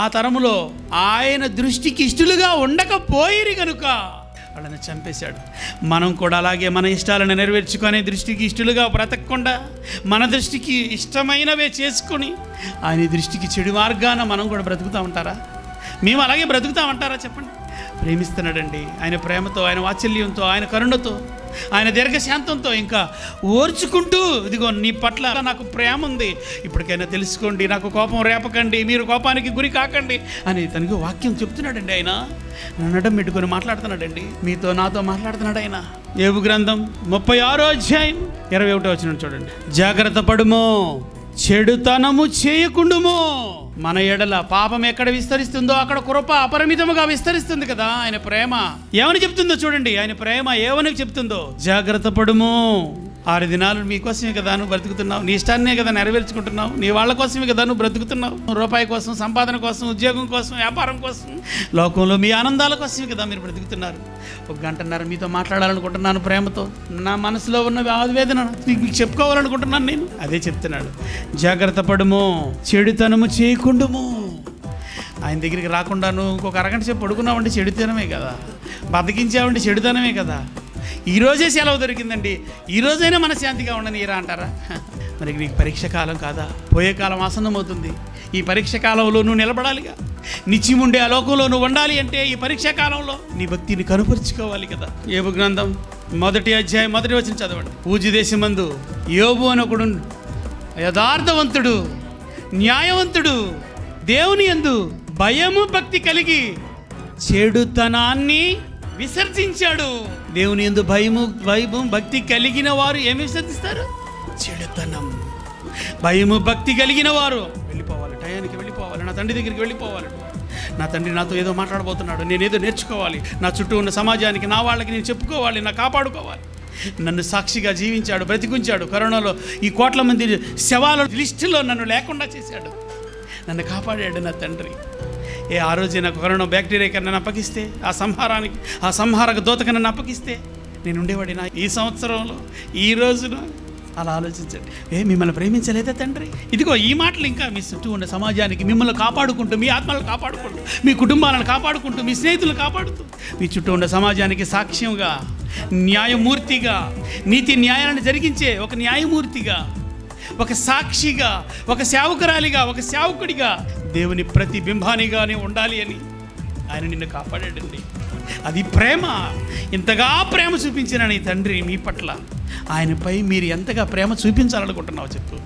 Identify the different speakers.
Speaker 1: ఆ తరములో ఆయన దృష్టికి ఇష్టలుగా ఉండకపోయిరి కనుక వాళ్ళని చంపేశాడు. మనం కూడా అలాగే మన ఇష్టాలను నెరవేర్చుకొని దృష్టికి ఇష్టలుగా బ్రతకకుండా మన దృష్టికి ఇష్టమైనవే చేసుకొని ఆయన దృష్టికి చెడు మార్గాన మనం కూడా బ్రతుకుతూ ఉంటారా? మేము అలాగే బ్రతుకుతామంటారా? చెప్పండి. ప్రేమిస్తున్నాడండి. ఆయన ప్రేమతో, ఆయన వాత్సల్యంతో, ఆయన కరుణతో, ఆయన దీర్ఘశాంతంతో ఇంకా ఓర్చుకుంటూ, ఇదిగో నీ పట్ల నాకు ప్రేమ ఉంది, ఇప్పటికైనా తెలుసుకోండి, నాకు కోపం రేపకండి, మీరు కోపానికి గురి కాకండి అని తనకు వాక్యం చెప్తున్నాడండి. ఆయన నన్ను పెట్టుకొని మాట్లాడుతున్నాడండి. మీతో నాతో మాట్లాడుతున్నాడు ఆయన. యోబు గ్రంథం 36వ అధ్యాయం 21వ వచనం చూడండి. జాగ్రత్త పడుమో, చెడుతనము చేయకుండుమో. మన ఎడల పాపం ఎక్కడ విస్తరిస్తుందో అక్కడ కృప అపరిమితముగా విస్తరిస్తుంది కదా. ఆయన ప్రేమ ఏమని చెప్తుందో చూడండి. ఆయన ప్రేమ ఏమని చెప్తుందో, జాగ్రత్త పడుము. 6 దినాలు మీకోసమే కదా నువ్వు బ్రతుకుతున్నావు, నీ ఇష్టాన్నే కదా నెరవేర్చుకుంటున్నావు, నీ వాళ్ళ కోసమే కదా నువ్వు బ్రతుకుతున్నావు. రూపాయి కోసం, సంపాదన కోసం, ఉద్యోగం కోసం, వ్యాపారం కోసం, లోకంలో మీ ఆనందాల కోసమే కదా మీరు బ్రతుకుతున్నారు. 1 గంటన్నర మీతో మాట్లాడాలనుకుంటున్నాను ప్రేమతో. నా మనసులో ఉన్న ఆవేదన మీకు చెప్పుకోవాలనుకుంటున్నాను నేను. అదే చెప్తున్నాడు. జాగ్రత్త పడుము, చెడుతనము చేయకుండుము. ఆయన దగ్గరికి రాకుండాను ఇంకొక అరగంట సేపు పడుకున్నామంటే చెడుతనమే కదా, బతికించామంటే చెడుతనమే కదా. ఈరోజే సెలవు దొరికిందండి, ఈరోజైనా మనశ్శాంతిగా ఉండనీరా అంటారా? మరి నీకు పరీక్ష కాలం కాదా? పోయే కాలం ఆసన్నమవుతుంది. ఈ పరీక్ష కాలంలో నువ్వు నిలబడాలిగా. నిత్యముండే ఆ లోకంలో నువ్వు ఉండాలి అంటే ఈ పరీక్షా కాలంలో నీ భక్తిని కనుపరుచుకోవాలి కదా. యోబు గ్రంథం 1వ అధ్యాయం 1వ వచనం చదవండి. ఊజు దేశమందు యోబు అనొకడు యథార్థవంతుడు, న్యాయవంతుడు, దేవుని యందు భయము భక్తి కలిగి చెడుతనాన్ని విసర్జించాడు. దేవుని యందు భయము భక్తి కలిగిన వారు ఏమి విసర్జిస్తారు? చెడుతనం. భయము భక్తి కలిగిన వారు వెళ్ళిపోవాలి, టయానికి వెళ్ళిపోవాలి, నా తండ్రి దగ్గరికి వెళ్ళిపోవాలి. నా తండ్రి నాతో ఏదో మాట్లాడబోతున్నాడు, నేనేదో నేర్చుకోవాలి, నా చుట్టూ ఉన్న సమాజానికి, నా వాళ్ళకి నేను చెప్పుకోవాలి, నా కాపాడుకోవాలి. నన్ను సాక్షిగా జీవించాడు, బ్రతికించాడు. కరోనాలో ఈ కోట్ల మంది శవాల లిస్టులో నన్ను లేకుండా చేశాడు, నన్ను కాపాడాడు నా తండ్రి. ఆ రోజే నాకు కరోనా బ్యాక్టీరియా కన్నా అప్పగిస్తే, ఆ సంహారక దూత కన్నా అప్పగిస్తే నేను ఉండేవాడినా ఈ సంవత్సరంలో, ఈ రోజున? అలా ఆలోచించండి. మిమ్మల్ని ప్రేమించలేదా తండ్రి? ఇదిగో ఈ మాటలు ఇంకా మీ చుట్టూ ఉన్న సమాజానికి మిమ్మల్ని కాపాడుకుంటూ, మీ ఆత్మలను కాపాడుకుంటూ, మీ కుటుంబాలను కాపాడుకుంటూ, మీ స్నేహితులను కాపాడుతూ, మీ చుట్టూ ఉన్న సమాజానికి సాక్ష్యంగా, న్యాయమూర్తిగా, నీతి న్యాయాలను జరిగించే ఒక న్యాయమూర్తిగా, ఒక సాక్షిగా, ఒక సేవకురాలిగా, ఒక సేవకుడిగా, దేవుని ప్రతిబింబానిగానే ఉండాలి అని ఆయన నిన్ను కాపాడాడండి. అది ప్రేమ. ఇంతగా ప్రేమ చూపించిన నీ తండ్రి మీ పట్ల, ఆయనపై మీరు ఎంతగా ప్రేమ చూపించాలనుకుంటున్నావు చెప్పు.